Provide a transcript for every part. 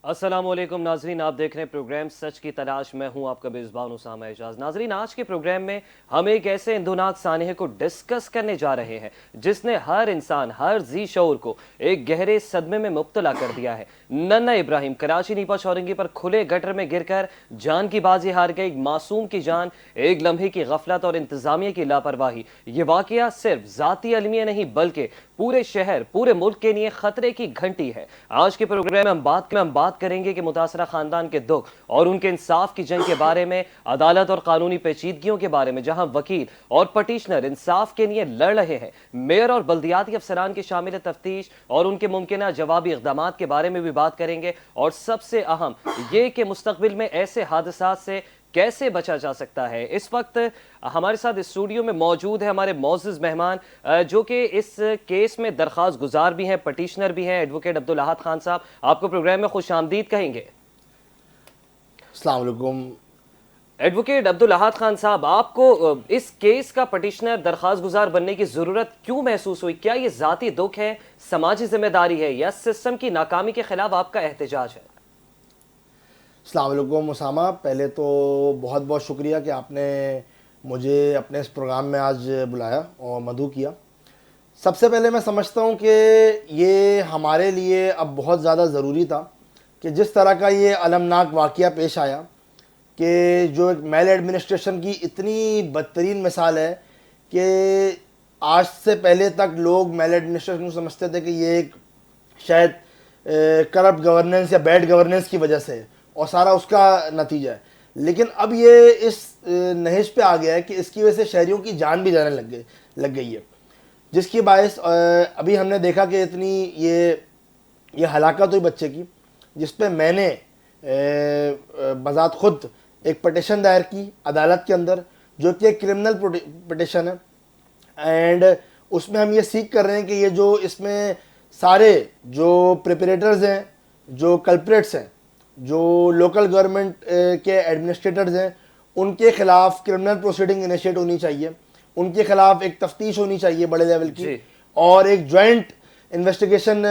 अस्सलाम वालेकुम नाजरीन, आप देख रहे हैं प्रोग्राम सच की तलाश। मैं हूं आपका मेज़बान उसामा एजाज। नाजरीन, आज के प्रोग्राम में हम एक ऐसे इंदुनाक सानहे को डिस्कस करने जा रहे हैं जिसने हर इंसान, हर जी शऊर को एक गहरे सदमे में मुब्तला कर दिया है। नन्ना इब्राहिम कराची नीपा चौरंगी पर खुले गटर में गिरकर जान की बाजी हार गई। एक मासूम की जान, एक लम्हे की गफलत और इंतजामिया की लापरवाही। ये वाकया सिर्फ जाती अलमिया नहीं बल्कि पूरे शहर, पूरे मुल्क के लिए खतरे की घंटी है। आज के प्रोग्राम में हम बात करेंगे कि मुतासरा खानदान के दुख और उनके इंसाफ की जंग के बारे में, अदालत और कानूनी पेचीदगियों के बारे में, जहां वकील और पटिशनर इंसाफ के लिए लड़ रहे हैं। मेयर और बल्दियाती अफसरान की शामिल तफ्तीश और उनके मुमकिन जवाबी इक़दाम के बारे में भी बात करेंगे। और सबसे अहम ये कि मुस्तक़बिल में ऐसे हादसात से कैसे बचा जा सकता है। इस वक्त हमारे साथ स्टूडियो में मौजूद है हमारे मौजूद मेहमान, जो कि इस केस में दरख्वास्त गुजार भी हैं, पटिशनर भी हैं, एडवोकेट अब्दुल अहद खान साहब। आपको प्रोग्राम में खुश आमदीद कहेंगे। अस्सलाम वालेकुम। एडवोकेट अब्दुल अहद खान साहब, आपको इस केस का पटिशनर, दरख्वास्त गुजार बनने की ज़रूरत क्यों महसूस हुई? क्या ये ज़ाती दुख है, समाजी जिम्मेदारी है, या सिस्टम की नाकामी के खिलाफ आपका एहतजाज है? अस्सलाम वालेकुम उसामा, पहले तो बहुत बहुत शुक्रिया कि आपने मुझे अपने इस प्रोग्राम में आज बुलाया और मदऊ किया। सबसे पहले मैं समझता हूँ कि ये हमारे लिए अब बहुत ज़्यादा ज़रूरी था कि जिस तरह का ये अलमनाक वाक़या पेश आया, कि जो एक मेल एडमिनिस्ट्रेशन की इतनी बदतरीन मिसाल है कि आज से पहले तक लोग मेल एडमिनिस्ट्रेशन को समझते थे कि ये एक शायद करप्ट गवर्नेंस या बैड गवर्नेंस की वजह से, और सारा उसका नतीजा है। लेकिन अब ये इस नहिश पे आ गया है कि इसकी वजह से शहरियों की जान भी जाने लग गई है, जिसकी बायस अभी हमने देखा कि इतनी ये हलाकत हुई बच्चे की, जिस पे मैंने बज़ात खुद एक पटिशन दायर की अदालत के अंदर, जो कि एक क्रिमिनल पटिशन है। एंड उसमें हम ये सीख कर रहे हैं कि ये जो इसमें सारे जो प्रिपरेटर्स हैं, जो कल्प्रेट्स हैं, जो लोकल गवर्नमेंट के एडमिनिस्ट्रेटर्स हैं, उनके खिलाफ क्रिमिनल प्रोसीडिंग इनिशिएट होनी चाहिए, उनके खिलाफ एक तफ्तीश होनी चाहिए बड़े लेवल की, और एक जॉइंट इन्वेस्टिगेशन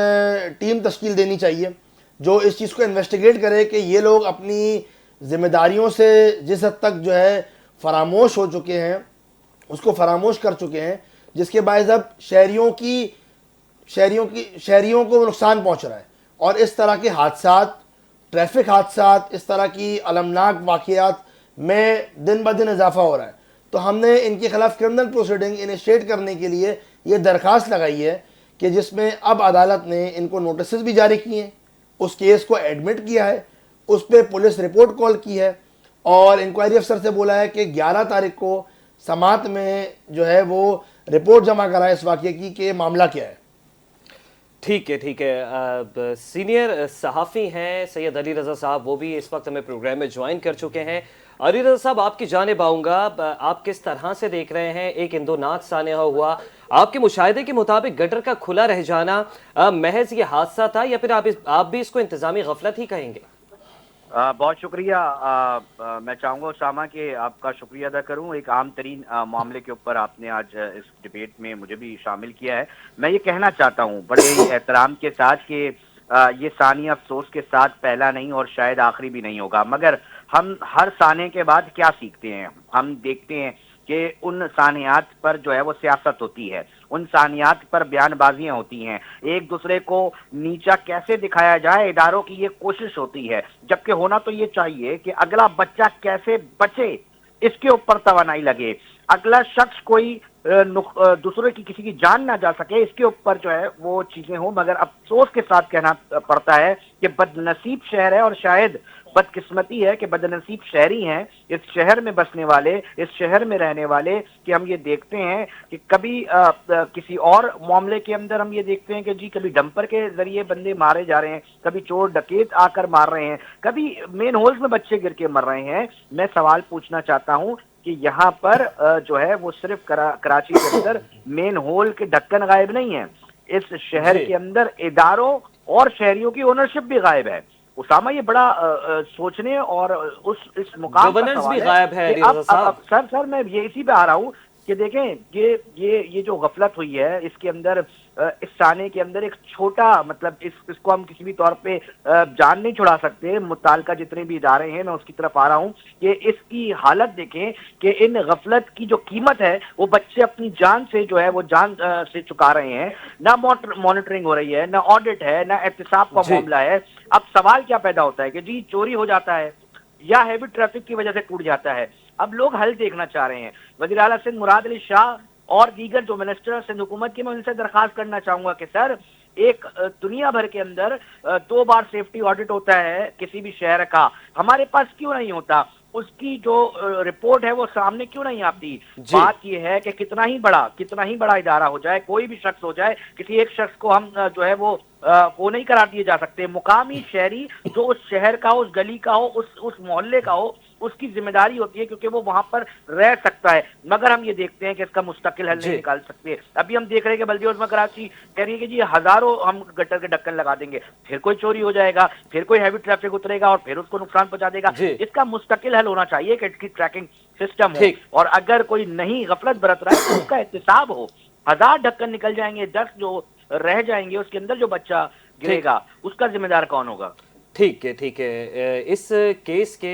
टीम तश्कील देनी चाहिए जो इस चीज़ को इन्वेस्टिगेट करे कि ये लोग अपनी जिम्मेदारियों से जिस हद तक जो है फरामोश हो चुके हैं, उसको फरामोश कर चुके हैं, जिसके बायस अब शहरियों को नुकसान पहुँच रहा है। और इस तरह के हादसात, ट्रैफिक हादसात, इस तरह की अलमनाक वाक़यात में दिन ब दिन इजाफा हो रहा है। तो हमने इनके खिलाफ क्रिमिनल प्रोसीडिंग इनिशिएट करने के लिए ये दरख्वास्त लगाई है कि जिसमें अब अदालत ने इनको नोटिस भी जारी किए हैं, उस केस को एडमिट किया है, उस पर पुलिस रिपोर्ट कॉल की है, और इंक्वायरी अफसर से बोला है कि 11 तारीख को समात में जो है वो रिपोर्ट जमा कराए इस वाक़े की कि मामला क्या है। ठीक है। सीनियर सहाफ़ी हैं सैयद अली रज़ा साहब, वो भी इस वक्त हमें प्रोग्राम में ज्वाइन कर चुके हैं। अली रज़ा साहब, आपकी जानिब आऊँगा। आप किस तरह से देख रहे हैं एक इंदुनाक सानहा हुआ? आपके मुशाहिदे के मुताबिक गटर का खुला रह जाना महज ये हादसा था, या फिर आप भी इसको इंतज़ामी गफलत ही कहेंगे? बहुत शुक्रिया। मैं चाहूँगा उसामा कि आपका शुक्रिया अदा करूँ। एक आम तरीन मामले के ऊपर आपने आज इस डिबेट में मुझे भी शामिल किया है। मैं ये कहना चाहता हूँ बड़े एहतराम के साथ कि ये सानिया अफसोस के साथ पहला नहीं और शायद आखिरी भी नहीं होगा, मगर हम हर साने के बाद क्या सीखते हैं? हम देखते हैं कि उन सानियात पर जो है वो सियासत होती है, उन सानियात पर बयानबाजियां होती हैं, एक दूसरे को नीचा कैसे दिखाया जाए इदारों की ये कोशिश होती है, जबकि होना तो ये चाहिए कि अगला बच्चा कैसे बचे इसके ऊपर तवानाई लगे, अगला शख्स कोई दूसरे की किसी की जान ना जा सके इसके ऊपर जो है वो चीजें हो। मगर अफसोस के साथ कहना पड़ता है कि बदनसीब शहर है, और शायद बदकिस्मती है कि बदनसीब शहरी हैं इस शहर में बसने वाले, इस शहर में रहने वाले, कि हम ये देखते हैं कि कभी किसी और मामले के अंदर हम ये देखते हैं कि जी कभी डंपर के जरिए बंदे मारे जा रहे हैं, कभी चोर डकैत आकर मार रहे हैं, कभी मेन होल्स में बच्चे गिर के मर रहे हैं। मैं सवाल पूछना चाहता हूँ कि यहाँ पर जो है वो सिर्फ कराची के अंदर मेन होल के ढक्कन गायब नहीं है, इस शहर के अंदर इदारों और शहरियों की ओनरशिप भी गायब है। उसामा, ये बड़ा सोचने और इस मुकाम का सवाल भी गायब है। सर मैं ये इसी पे आ रहा हूँ कि देखें ये जो गफलत हुई है इसके अंदर इस साने के अंदर एक छोटा मतलब इसको हम किसी भी तौर पे जान नहीं छुड़ा सकते। मुताल्लिका जितने भी इदारे हैं, मैं उसकी तरफ आ रहा हूँ कि इसकी हालत देखें कि इन गफलत की जो कीमत है वो बच्चे अपनी जान से जो है वो जान से चुका रहे हैं। ना मॉनिटरिंग हो रही है, ना ऑडिट है, ना एहतिसाब का मामला है। अब सवाल क्या पैदा होता है कि जी चोरी हो जाता है या हैवी ट्रैफिक की वजह से टूट जाता है। अब लोग हल देखना चाह रहे हैं। वज़ीर आला सिंध मुराद अली शाह और दीगर जो मिनिस्टर सिंध हुकूमत की, मैं उनसे दरखास्त करना चाहूंगा कि सर एक दुनिया भर के अंदर 2 बार सेफ्टी ऑडिट होता है किसी भी शहर का, हमारे पास क्यों नहीं होता? उसकी जो रिपोर्ट है वो सामने क्यों नहीं आती? बात यह है कि कितना ही बड़ा इदारा हो जाए, कोई भी शख्स हो जाए, किसी एक शख्स को हम जो है वो नहीं करार दिए जा सकते। मुकामी शहरी जो उस शहर का हो, उस गली का हो, उस मोहल्ले का हो, उसकी जिम्मेदारी होती है क्योंकि वो वहां पर रह सकता है। मगर हम ये देखते हैं कि इसका मुस्तकिल हल नहीं निकाल सकते। अभी हम देख रहे हैं कि बल्दिया उज़्मा कराची कह रही है कि जी हजारों हम गटर के ढक्कन लगा देंगे, फिर कोई चोरी हो जाएगा, फिर कोई हैवी ट्रैफिक उतरेगा और फिर उसको नुकसान पहुंचा देगा। इसका मुस्तकिल हल होना चाहिए कि इसकी ट्रैकिंग सिस्टम हो, और अगर कोई नहीं गफलत बरत रहा है तो उसका एहतिसाब हो। 1000 ढक्कन निकल जाएंगे, 10 जो रह जाएंगे उसके अंदर जो बच्चा गिरेगा उसका जिम्मेदार कौन होगा? ठीक है। इस केस के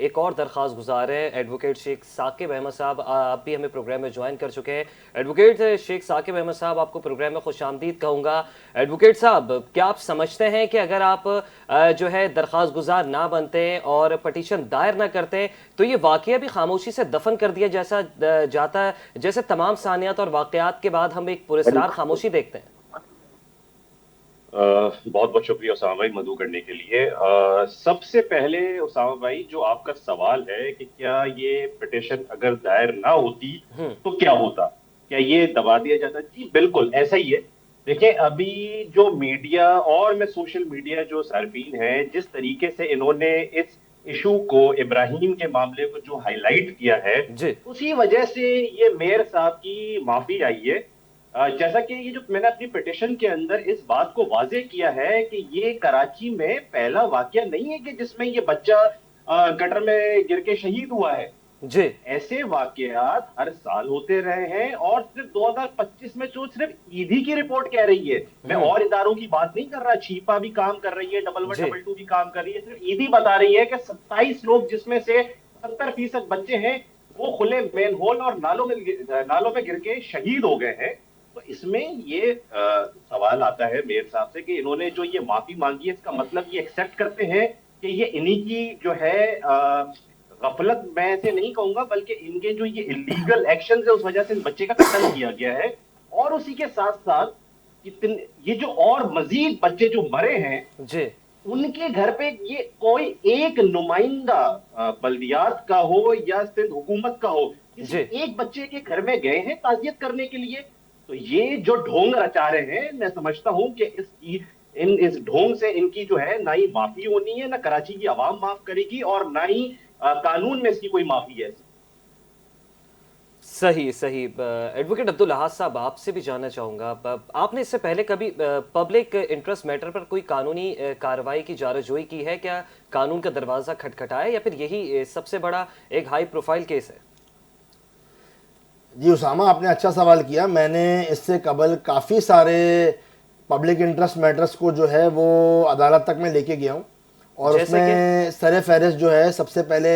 एक और दरख्वास्त गुजार है एडवोकेट शेख साकिब अहमद साहब, आप भी हमें प्रोग्राम में ज्वाइन कर चुके हैं। एडवोकेट शेख साकिब अहमद साहब, आपको प्रोग्राम में खुशामदीद कहूँगा। एडवोकेट साहब, क्या आप समझते हैं कि अगर आप जो है दरख्वास्त गुजार ना बनते और पटिशन दायर ना करते तो ये वाक़या भी खामोशी से दफन कर दिया जैसा जाता है, जैसे तमाम सानियात और वाक़यात के बाद हम एक पुरस्कार खामोशी देखते हैं? बहुत बहुत शुक्रिया उसामा भाई मदू करने के लिए। सबसे पहले उसामा भाई, जो आपका सवाल है कि क्या ये पिटीशन अगर दायर ना होती तो क्या होता, क्या ये दबा दिया जाता? जी बिल्कुल ऐसा ही है। देखिए, अभी जो मीडिया और मैं सोशल मीडिया जो सार्फिन है, जिस तरीके से इन्होंने इस इशू को, इब्राहिम के मामले को जो हाईलाइट किया है, उसी वजह से ये मेयर साहब की माफी आई है। जैसा कि ये जो मैंने अपनी पिटीशन के अंदर इस बात को वाजे किया है कि ये कराची में पहला वाकया नहीं है कि जिसमें ये बच्चा गटर में गिर के शहीद हुआ है। जी, ऐसे वाकयात हर साल होते रहे हैं, और सिर्फ 2025 में जो सिर्फ ईदी की रिपोर्ट कह रही है, मैं और इदारों की बात नहीं कर रहा, छिपा भी काम कर रही है, 111122 भी काम कर रही है, सिर्फ ईदी बता रही है कि 27 लोग, जिसमें से 70% बच्चे हैं, वो खुले मेन होल और नालों में गिर के शहीद हो गए हैं। तो इसमें ये सवाल आता है मेयर साहब से कि इन्होंने जो ये माफी मांगी है, इसका मतलब ये एक्सेप्ट करते हैं कि ये इन्हीं की जो है गफलत, मैं ऐसे नहीं कहूंगा, बल्कि इनके जो ये इलीगल एक्शन है उस वजह से इस बच्चे का कत्ल किया गया है। और उसी के साथ साथ ये जो और मजीद बच्चे जो मरे हैं जी, उनके घर पे ये कोई एक नुमाइंदा बल्दियात का हो या सिंध हुकूमत का हो, किसी एक बच्चे के घर में गए हैं ताजियत करने के लिए। तो ये जो ढोंग रचा रहे हैं, मैं समझता हूं कि इस ढोंग से इनकी जो है ना ही माफी होनी है, ना कराची की आवाम माफ करेगी, और ना ही कानून में इसकी कोई माफी है। सही। एडवोकेट अब्दुल अहाद साहब, आपसे भी जानना चाहूँगा, आपने इससे पहले कभी पब्लिक इंटरेस्ट मैटर पर कोई कानूनी कार्रवाई की जारजोई की है? क्या कानून का दरवाज़ा खटखटाया, या फिर यही सबसे बड़ा एक हाई प्रोफाइल केस है? जी उसामा, आपने अच्छा सवाल किया। मैंने इससे कबल काफ़ी सारे पब्लिक इंटरेस्ट मैटर्स को जो है वो अदालत तक मैं लेके गया हूँ, और उसमें सर फहरिस्त जो है, सबसे पहले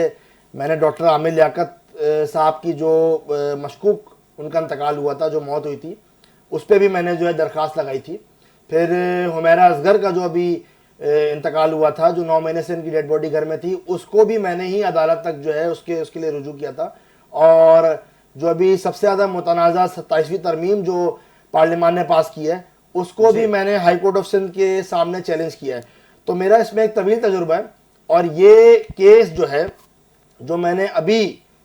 मैंने डॉक्टर आमिर लियाकत साहब की जो मशकूक उनका इंतकाल हुआ था, जो मौत हुई थी, उस पर भी मैंने जो है दरख्वास्त लगाई थी। फिर हुमैरा असगर का जो अभी इंतकाल हुआ था, जो 9 महीने से इनकी डेड बॉडी घर में थी, उसको भी मैंने ही अदालत तक जो है उसके लिए रुजू किया था। और जो अभी सबसे ज़्यादा मुतनाज़ा 27वीं तरमीम जो पार्लियामान ने पास की है, उसको भी मैंने हाई कोर्ट ऑफ सिंध के सामने चैलेंज किया है। तो मेरा इसमें एक तवील तजुर्बा है, और ये केस जो है जो मैंने अभी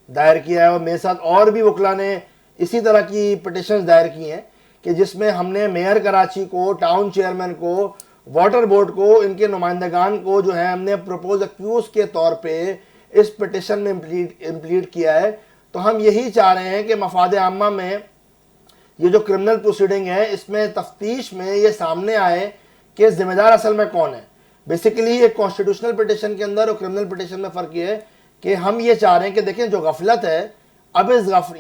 दायर किया है, और मेरे साथ और भी वकला ने इसी तरह की पिटिशंस दायर की हैं, कि जिसमें हमने मेयर कराची को, टाउन चेयरमैन को, वाटर बोर्ड को, इनके नुमाइंदगान को जो है हमने प्रपोज एक्यूज के तौर पे इस पिटिशन में इम्प्लीड किया है। तो हम यही चाह रहे हैं कि मफाद आम्मा में ये जो क्रिमिनल प्रोसीडिंग है, इसमें तफ्तीश में ये सामने आए कि जिम्मेदार असल में कौन है। बेसिकली एक कॉन्स्टिट्यूशनल पिटिशन के अंदर और क्रिमिनल पिटिशन में फ़र्क ये है कि हम ये चाह रहे हैं कि देखें, जो गफलत है, अब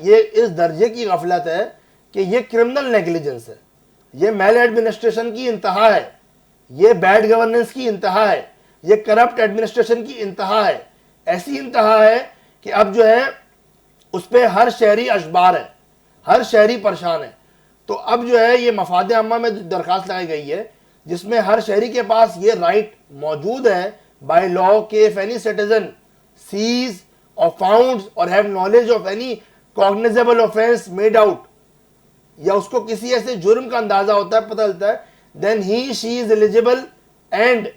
ये इस दर्जे की गफलत है कि ये क्रिमिनल नेग्लिजेंस है। یہ میل ایڈمنسٹریشن کی انتہا ہے, یہ بیڈ گورننس کی انتہا ہے, یہ کرپٹ ایڈمنسٹریشن کی انتہا ہے. ایسی انتہا ہے کہ اب جو ہے اس پہ ہر شہری اشبار ہے, ہر شہری پریشان ہے. تو اب جو ہے یہ مفاد عامہ میں درخواست لگائی گئی ہے جس میں ہر شہری کے پاس یہ رائٹ موجود ہے بائی لا کہ if any citizen sees or founds or have knowledge of any cognizable offense made out, یا اس کو کسی ایسے جرم کا اندازہ ہوتا ہے, پتہ چلتا ہے, then he she is eligible and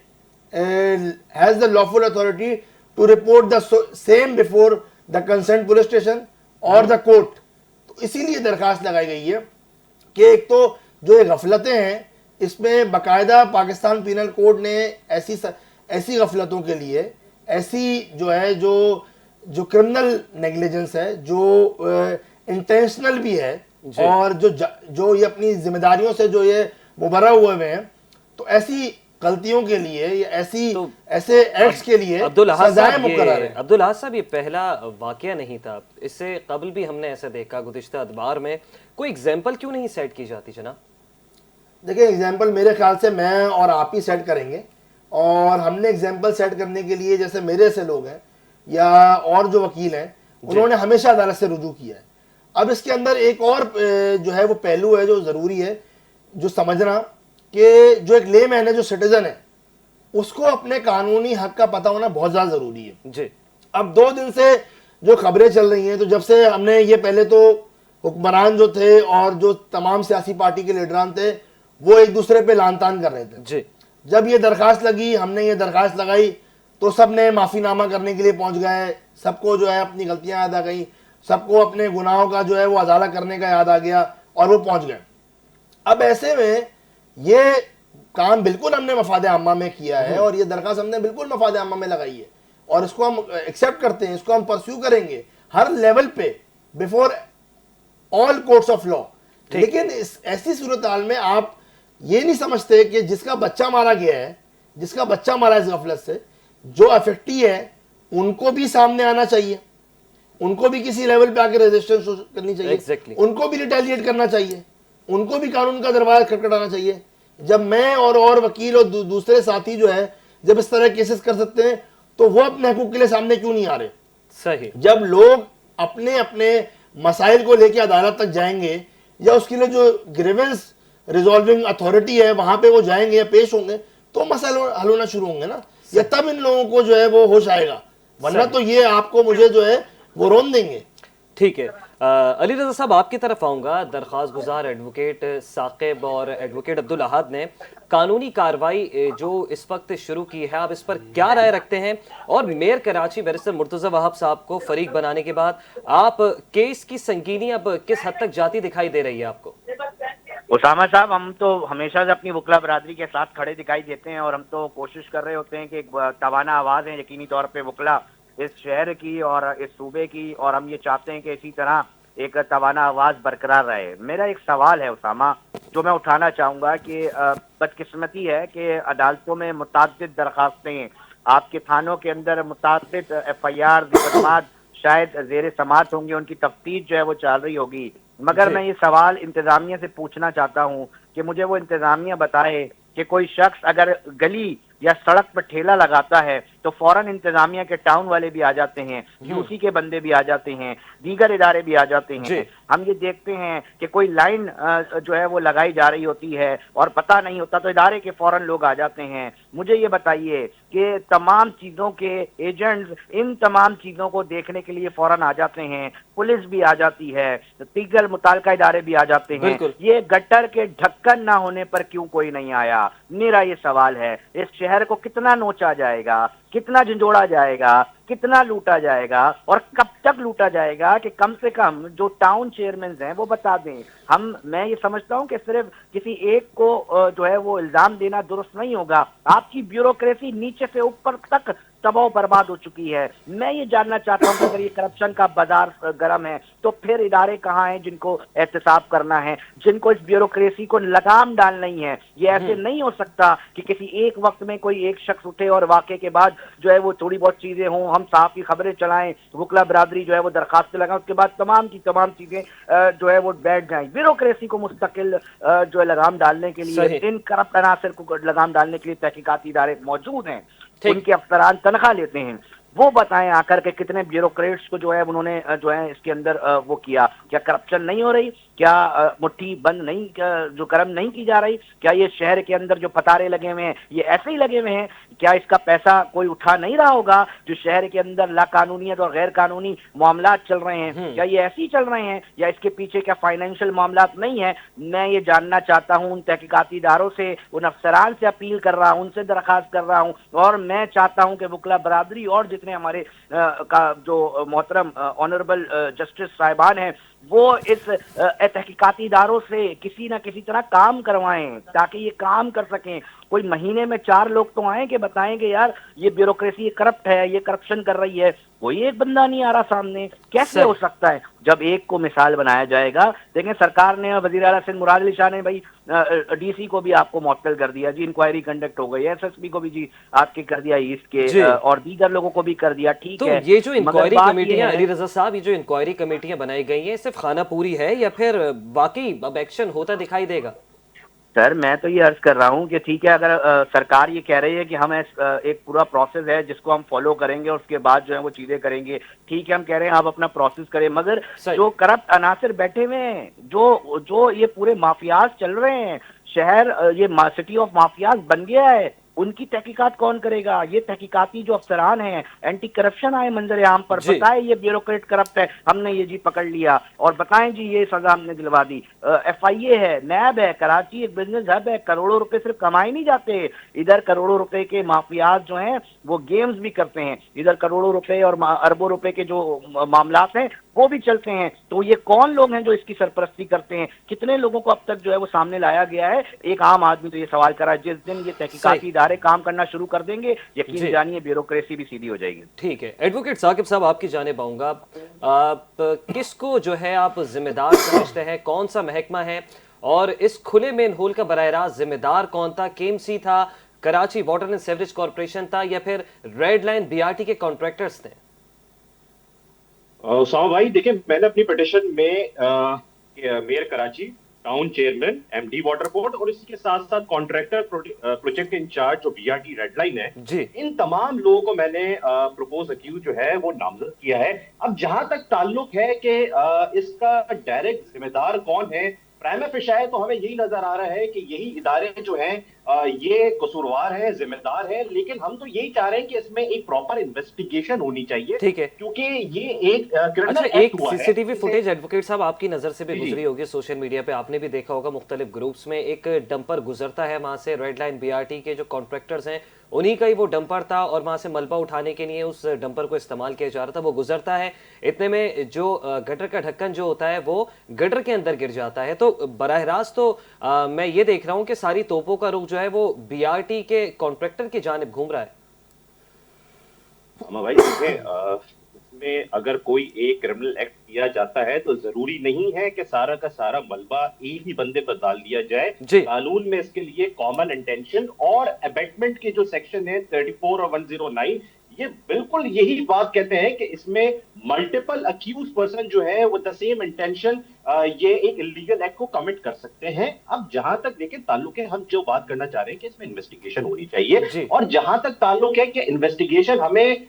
has the lawful authority to report the same before the concerned police station or the court. تو اسی لیے درخواست لگائی گئی ہے کہ ایک تو جو یہ غفلتیں ہیں اس میں باقاعدہ پاکستان پینل کوڈ نے ایسی غفلتوں کے لیے, ایسی جو ہے جو کرمنل نیگلیجنس ہے, جو انٹینشنل بھی ہے, اور جو یہ اپنی ذمہ داریوں سے جو یہ مبرہ ہوئے ہیں, تو ایسی غلطیوں کے لیے یا ایسے ایکٹس کے لیے سزائیں مقرر ہیں. عبدالحق صاحب, یہ پہلا واقعہ نہیں تھا, اس سے قبل بھی ہم نے ایسا دیکھا گزشتہ ادوار میں. کوئی ایگزامپل کیوں نہیں سیٹ کی جاتی جناب؟ دیکھیں ایگزامپل میرے خیال سے میں اور آپ ہی سیٹ کریں گے, اور ہم نے ایگزامپل سیٹ کرنے کے لیے جیسے میرے سے لوگ ہیں یا اور جو وکیل ہیں انہوں نے ہمیشہ عدالت سے رجوع کیا ہے. اب اس کے اندر ایک اور جو ہے وہ پہلو ہے جو ضروری ہے جو سمجھنا, کہ جو ایک لے مین ہے, جو سٹیزن ہے, اس کو اپنے قانونی حق کا پتہ ہونا بہت زیادہ ضروری ہے. جی اب 2 دن سے جو خبریں چل رہی ہیں, تو جب سے ہم نے یہ پہلے تو حکمران جو تھے اور جو تمام سیاسی پارٹی کے لیڈران تھے وہ ایک دوسرے پہ لان تان کر رہے تھے. جی جب یہ درخواست لگی, ہم نے یہ درخواست لگائی, تو سب نے معافی نامہ کرنے کے لیے پہنچ گئے, سب کو جو ہے اپنی غلطیاں یاد آ گئیں, سب کو اپنے گناہوں کا جو ہے وہ ازالہ کرنے کا یاد آ گیا اور وہ پہنچ گئے. اب ایسے میں یہ کام بالکل ہم نے مفاد عامہ میں کیا ہے, اور یہ درخواست ہم نے بالکل مفاد عامہ میں لگائی ہے, اور اس کو ہم ایکسیپٹ کرتے ہیں, اس کو ہم پرسیو کریں گے ہر لیول پہ before all courts of law. لیکن ایسی صورتحال میں آپ یہ نہیں سمجھتے کہ جس کا بچہ مارا گیا ہے, جس کا بچہ مارا ہے اس غفلت سے, جو افیکٹی ہے ان کو بھی سامنے آنا چاہیے, ان کو بھی کسی لیول پہ آ کے ریزسٹنس کرنی چاہیے, ان کو بھی ریٹیلیٹ کرنا چاہیے, ان کو بھی قانون کا دروازہ کھٹکھٹانا چاہیے. جب میں اور وکیل اور دوسرے ساتھی جو ہے جب اس طرح کیسز کر سکتے ہیں, تو وہ اپنے حقوق کے لیے سامنے کیوں نہیں آ رہے؟ صحیح. جب لوگ اپنے مسائل کو لے کے عدالت تک جائیں گے, یا اس کے لیے جو گریونس ریزالونگ اتھارٹی ہے وہاں پہ وہ جائیں گے یا پیش ہوں گے, تو مسائل حل ہونا شروع ہوں گے نا, یا تب ان لوگوں کو جو ہے وہ ہوش آئے گا, ورنہ تو یہ آپ کو مجھے جو ہے وہ رون دیں گے. ٹھیک ہے. علی رضا صاحب, آپ کی طرف آؤں گا. درخواست گزار ایڈوکیٹ ثاقب اور ایڈوکیٹ عبدالاحد نے قانونی کارروائی جو اس وقت شروع کی ہے, آپ اس پر کیا رائے رکھتے ہیں؟ اور میئر کراچی بیرسٹر مرتضی وہاب صاحب کو فریق بنانے کے بعد آپ کیس کی سنگینی اب کس حد تک جاتی دکھائی دے رہی ہے آپ کو؟ اسامہ صاحب, ہم تو ہمیشہ سے اپنی وکلا برادری کے ساتھ کھڑے دکھائی دیتے ہیں, اور ہم تو کوشش کر رہے ہوتے ہیں کہ ایک توانا آواز ہے یقینی طور پہ وکلا اس شہر کی اور اس صوبے کی, اور ہم یہ چاہتے ہیں کہ اسی طرح ایک توانا آواز برقرار رہے. میرا ایک سوال ہے اسامہ جو میں اٹھانا چاہوں گا کہ بدقسمتی ہے کہ عدالتوں میں متعدد درخواستیں, آپ کے تھانوں کے اندر متعدد FIR مقدمات شاید زیر سماعت ہوں گے, ان کی تفتیش جو ہے وہ چل رہی ہوگی, مگر میں یہ سوال انتظامیہ سے پوچھنا چاہتا ہوں کہ مجھے وہ انتظامیہ بتائے کہ کوئی شخص اگر گلی یا سڑک پر ٹھیلا لگاتا ہے تو فوراً انتظامیہ کے ٹاؤن والے بھی آ جاتے ہیں, QC کے بندے بھی آ جاتے ہیں, دیگر ادارے بھی آ جاتے ہیں. ہم یہ دیکھتے ہیں کہ کوئی لائن جو ہے وہ لگائی جا رہی ہوتی ہے اور پتہ نہیں ہوتا تو ادارے کے فوراً لوگ آ جاتے ہیں. مجھے یہ بتائیے کہ تمام چیزوں کے ایجنٹس ان تمام چیزوں کو دیکھنے کے لیے فوراً آ جاتے ہیں, پولیس بھی آ جاتی ہے, دیگر متعلقہ ادارے بھی آ جاتے ہیں. یہ گٹر کے ڈھکن نہ ہونے پر کیوں کوئی نہیں آیا؟ میرا یہ سوال ہے. اس شہر کو کتنا نوچا جائے گا, کتنا جھنجھوڑا جائے گا, کتنا لوٹا جائے گا, اور کب تک لوٹا جائے گا کہ کم سے کم جو ٹاؤن چیئرمینز ہیں وہ بتا دیں. میں یہ سمجھتا ہوں کہ صرف کسی ایک کو جو ہے وہ الزام دینا درست نہیں ہوگا. آپ کی بیوروکریسی نیچے سے اوپر تک تباہ و برباد ہو چکی ہے. میں یہ جاننا چاہتا ہوں کہ اگر یہ کرپشن کا بازار گرم ہے تو پھر ادارے کہاں ہیں جن کو احتساب کرنا ہے, جن کو اس بیوروکریسی کو لگام ڈالنی ہے؟ یہ ایسے نہیں ہو سکتا کہ کسی ایک وقت میں کوئی ایک شخص اٹھے اور واقعے کے بعد جو ہے وہ تھوڑی بہت چیزیں ہوں, हम साफ ही खबरें चलाएं, वकला बरादरी जो है वो दरखास्त लगाएं, उसके बाद तमाम की तमाम चीजें जो है वो बैठ जाएं। ब्यूरोक्रेसी को मुस्तकिल जो है लगाम डालने के लिए, इन करप्ट अनासर को लगाम डालने के लिए तहकीकाती इदारे मौजूद हैं, उनके अफसरान तनख्वाह लेते हैं। वो बताएं आकर के कितने ब्यूरोक्रेट्स को जो है उन्होंने जो है इसके अंदर वो किया। क्या करप्शन नहीं हो रही? क्या मुट्ठी बंद नहीं, जो कर्म नहीं की जा रही? क्या ये शहर के अंदर जो पतारे लगे हुए हैं ये ऐसे ही लगे हुए हैं? क्या इसका पैसा कोई उठा नहीं रहा होगा? जो शहर के अंदर लाकानूनियत और गैर कानूनी मामला चल रहे हैं, क्या ये ऐसे ही चल रहे हैं या इसके पीछे क्या फाइनेंशियल मामला नहीं है? मैं ये जानना चाहता हूँ, उन तहकीकाती इदारों से, उन अफसरान से अपील कर रहा हूँ, उनसे दरख्वास्त कर रहा हूँ, और मैं चाहता हूँ कि वकला बरादरी और जितने हमारे का जो मोहतरम ऑनरेबल जस्टिस साहिबान हैं वो इस तहकीकाती इदारों से किसी ना किसी तरह काम करवाएं ताकि ये काम कर सकें। कोई महीने में 4 लोग तो आए कि बताएंगे यार ये ब्यूरोक्रेसी करप्ट है, ये करप्शन कर रही है। कोई एक बंदा नहीं आ रहा सामने, कैसे हो सकता है? जब एक को मिसाल बनाया जाएगा। देखें, सरकार ने, वजीर आला सिंध मुराद अली शाह ने भाई डीसी को भी आपको मुअत्तल कर दिया जी, इंक्वायरी कंडक्ट हो गई, एसएसपी को भी जी आपके कर दिया ईस्ट के, और दीगर लोगों को भी कर दिया। ठीक है, ये जो इंक्वायरी कमेटियां, अली रजा साहब, ये जो इंक्वायरी कमेटियां बनाई गई हैं सिर्फ खाना पूरी है या फिर वाकई अब एक्शन होता दिखाई देगा? सर मैं तो ये अर्ज कर रहा हूँ कि ठीक है, अगर सरकार ये कह रही है कि हम एक पूरा प्रोसेस है जिसको हम फॉलो करेंगे और उसके बाद जो है वो चीजें करेंगे, ठीक है, हम कह रहे हैं आप अपना प्रोसेस करें, मगर जो करप्ट अनासर बैठे हुए हैं, जो ये पूरे माफियाज चल रहे हैं, शहर ये सिटी ऑफ माफियाज बन गया है, उनकी तहकीकात कौन करेगा? ये तहकीकाती जो अफसरान हैं, एंटी करप्शन आए मंजर आम पर, बताए ये ब्यूरोक्रेट करप्ट है, हमने ये जी पकड़ लिया, और बताएं जी ये सजा हमने दिलवा दी। FIA है, नैब है, कराची एक बिजनेस हब है, करोड़ों रुपए सिर्फ कमाए नहीं जाते, इधर करोड़ों रुपए के माफियाज जो हैं वो गेम्स भी करते हैं, इधर करोड़ों रुपए और अरबों रुपए के जो मामलात हैं वो भी चलते हैं। तो ये कौन लोग हैं जो इसकी सरपरस्ती करते हैं? कितने लोगों को अब तक जो है वो सामने लाया गया है? एक आम आदमी तो ये सवाल करा, जिस दिन ये तहकीकाती इदारे काम करना शुरू कर देंगे, यकीन जानिए ब्यूरोक्रेसी भी सीधी हो जाएगी। ठीक है, एडवोकेट साकिब साहब आपकी जानिब आऊंगा। आप किसको जो है आप जिम्मेदार समझते हैं, कौन सा महकमा है, और इस खुले मेन होल का बराह रास्त जिम्मेदार कौन था? KMC था, Karachi water and sewerage corporation था, या फिर रेड लाइन BRT के कॉन्ट्रैक्टर्स थे? उसामा भाई देखिए, मैंने अपनी पिटिशन में mayor Karachi, town chairman, MD water board और इसी के साथ साथ कॉन्ट्रैक्टर प्रोजेक्ट इंचार्ज जो BRT रेड लाइन है, इन तमाम लोगों को मैंने प्रपोज अक्यूज जो है वो नामजद किया है। अब जहां तक ताल्लुक है कि इसका डायरेक्ट जिम्मेदार कौन है, प्राइमा फेशा है तो हमें यही नजर आ रहा है कि यही इदारे जो हैं ये कसूरवार है, जिम्मेदार है, लेकिन हम तो यही चाह रहे हैं कि इसमें एक प्रॉपर इन्वेस्टिगेशन होनी चाहिए। ठीक है, क्योंकि ये एक क्रिमिनल एक CCTV फुटेज एडवोकेट साहब आपकी नजर से भी गुजरी होगी, सोशल मीडिया पे आपने भी देखा होगा, मुख्तलिफ ग्रुप्स में एक डंपर गुजरता है वहां से, रेड लाइन BRT के जो कॉन्ट्रैक्टर्स हैं उन्हीं का ही वो डंपर था और वहां से मलबा उठाने के लिए उस डंपर को इस्तेमाल किया जा रहा था। वो गुजरता है, इतने में जो गटर का ढक्कन जो होता है वो गटर के अंदर गिर जाता है। तो बराह रास्त तो मैं ये देख रहा हूं कि सारी तोपों का रुख जो है वो BRT के कॉन्ट्रैक्टर की जानिब घूम रहा है। भाई इसमें अगर कोई एक क्रिमिनल एक्ट किया जाता है तो जरूरी नहीं है कि सारा का सारा मलबा एक ही बंदे पर डाल दिया जाए। कानून में इसके लिए कॉमन इंटेंशन और अबेटमेंट के जो सेक्शन है 34 और 109 ये बिल्कुल यही बात कहते हैं कि इसमें मल्टीपल अक्यूज पर्सन जो है वो द सेम इंटेंशन ये एक इलीगल एक्ट को कमिट कर सकते हैं। अब जहां तक देखिए ताल्लुक है, हम जो बात करना चाह रहे हैं कि इसमें इन्वेस्टिगेशन होनी चाहिए, और जहां तक ताल्लुक है कि इन्वेस्टिगेशन हमें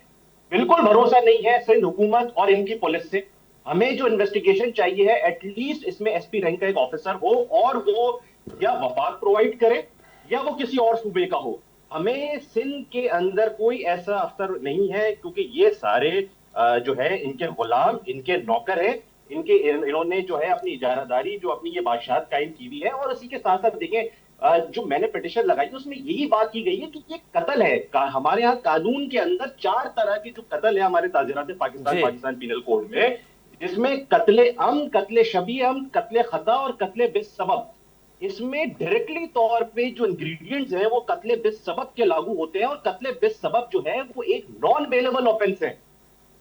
बिल्कुल भरोसा नहीं है सिंध हुकूमत और इनकी पुलिस से। हमें जो इन्वेस्टिगेशन चाहिए है एटलीस्ट इसमें SP रैंक का एक ऑफिसर हो और वो या वफाक प्रोवाइड करे या वो किसी और सूबे का हो। हमें सिंध के अंदर कोई ऐसा अफसर नहीं है क्योंकि ये सारे जो है इनके गुलाम, इनके नौकर हैं, इन्होंने जो है अपनी इजारादारी जो अपनी ये बादशाहत कायम की हुई है। और इसी के साथ साथ देखें जो मैंने पिटिशन लगाई उसमें यही बात की गई है कि ये कत्ल है। हमारे यहाँ कानून के अंदर 4 तरह के जो कत्ल है हमारे ताज़ीरात पाकिस्तान पीनल कोड में, जिसमें कत्ले अम, कत्ले शबी अम, कत्ले खता और कत्ले बिस्सबब, इसमें डायरेक्टली तौर पे जो इंग्रेडिएंट्स हैं वो कत्ले बिस्सबब के लागू होते हैं और कत्ले बिस्सबब जो है वो एक नॉन बेलेबल ऑफेंस है।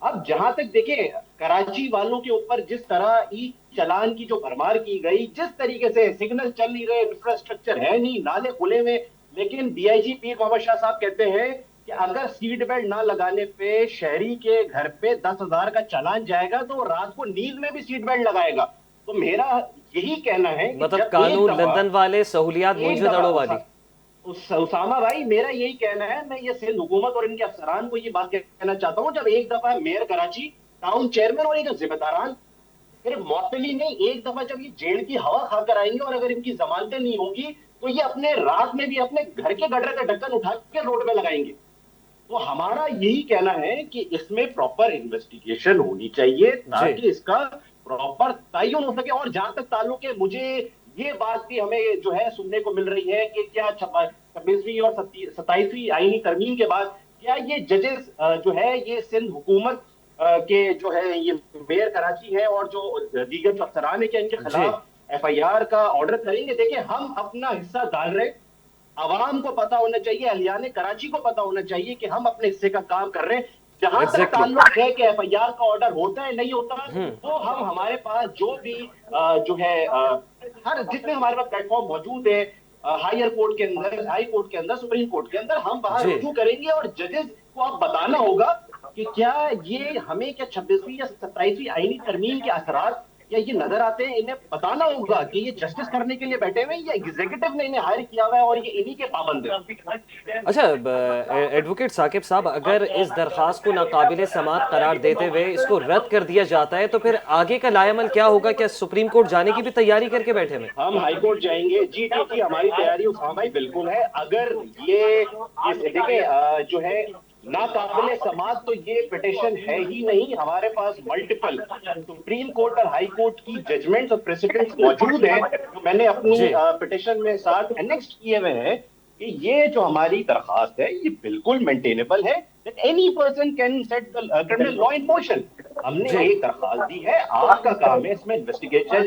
अब जहां तक देखें कराची वालों के ऊपर जिस तरह ई चलान की जो भरमार की गई, जिस तरीके से सिग्नल चल नहीं रहे, इंफ्रास्ट्रक्चर है नहीं, नाले खुले हुए, लेकिन DIG पीर मोहम्मद शाह साहब कहते हैं کہ اگر سیٹ بیلٹ نہ لگانے پہ شہری کے گھر پہ 10,000 کا چالان جائے گا تو رات کو نیند میں بھی سیٹ بیلٹ لگائے گا. تو میرا یہی کہنا ہے کہ مطلب جب ایک قانون دفعہ لندن والے، سہولیات منجو دڑوں والی. اسامہ بھائی میرا یہی کہنا ہے, میں یہ سندھ حکومت اور ان کے افسران کو یہ بات کہنا چاہتا ہوں, جب ایک دفعہ میئر کراچی, ٹاؤن چیئرمین اور یہ ذمہ داران صرف معطلی نہیں, ایک دفعہ جب یہ جیل کی ہوا کھا کر آئیں گے اور اگر ان کی ضمانتیں نہیں ہوگی تو یہ اپنے رات میں بھی اپنے گھر کے گٹر کا ڈھکن اٹھا کے روڈ پہ لگائیں گے. تو ہمارا یہی کہنا ہے کہ اس میں پراپر انویسٹیگیشن ہونی چاہیے تاکہ اس کا پراپر تعین ہو سکے. اور جہاں تک تعلق ہے, مجھے یہ بات بھی ہمیں جو ہے سننے کو مل رہی ہے کہ کیا 26ویں اور 27ویں آئینی ترمیم کے بعد کیا یہ ججز جو ہے یہ سندھ حکومت کے جو ہے یہ میئر کراچی ہے اور جو دیگر جو افسران ہیں کیا ان کے خلاف FIR کا آرڈر کریں گے. دیکھیں ہم اپنا حصہ ڈال رہے, عوام کو پتا ہونا چاہیے, اہلیان کراچی کو پتا ہونا چاہیے کہ ہم اپنے حصے کا کام کر رہے ہیں. جہاں تک تعلق ہے کہ FIR کا آرڈر ہوتا ہے نہیں ہوتا, وہ ہم ہمارے پاس جو بھی جو ہے ہر جتنے ہمارے پاس پلیٹ فارم موجود ہے, ہائر کورٹ کے اندر, ہائی کورٹ کے اندر, سپریم کورٹ کے اندر, ہم باہر رجوع کریں گے اور ججز کو اب بتانا ہوگا کہ کیا یہ ہمیں کیا 26ویں یا 27ویں آئینی ترمیم کے اثرات یا یہ نظر آتے ہیں. انہیں بتانا ہوگا کہ یہ جسٹس کرنے کے لیے بیٹھے ہوئے یا ایگزیکٹو نے انہیں ہائر کیا ہوا ہے اور یہ انہی کے پابند ہیں. اچھا ایڈوکیٹ ثاقب صاحب, اگر اس درخواست کو ناقابل سماعت قرار دیتے ہوئے اس کو رد کر دیا جاتا ہے تو پھر آگے کا لائے عمل کیا ہوگا؟ کیا سپریم کورٹ جانے کی بھی تیاری کر کے بیٹھے ہوئے؟ ہم ہائی کورٹ جائیں گے. جی ٹھیک, ہماری تیاری اسامہ بھائی بالکل ہے. اگر یہ دیکھیں جو ہے ناقابل سماعت تو یہ پٹیشن ہے ہی نہیں. ہمارے پاس ملٹیپل سپریم کورٹ اور ہائی کورٹ کی ججمنٹس اور پریسیڈنٹس موجود ہیں جو میں نے اپنی پٹیشن میں ساتھ انیکس کیے ہوئے ہیں کہ یہ جو ہماری درخواست ہے یہ بالکل مینٹینیبل ہے. that any person can set the criminal law in motion. ہم نے ایک درخواست دی ہے, آپ کا کام ہے اس میں انویسٹیگیشن.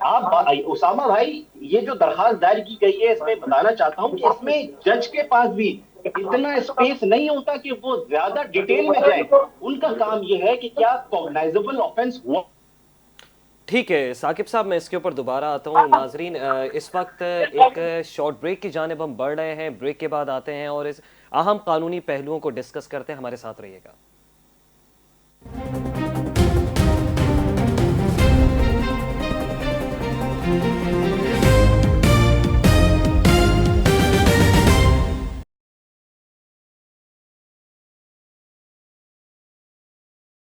آپ اسامہ بھائی یہ جو درخواست دائر کی گئی ہے اس میں بتانا چاہتا ہوں کہ اس میں جج کے پاس بھی اتنا اسپیس نہیں ہوتا کہ وہ زیادہ ڈیٹیل میں جائے. ان کا کام یہ ہے کہ کیا کوگنائزبل آفینس ہوا. ٹھیک ہے ثاقب صاحب, میں اس کے اوپر دوبارہ آتا ہوں. ناظرین اس وقت ایک شارٹ بریک کی جانب ہم بڑھ رہے ہیں. بریک کے بعد آتے ہیں اور اس اہم قانونی پہلوؤں کو ڈسکس کرتے ہیں. ہمارے ساتھ رہیے گا.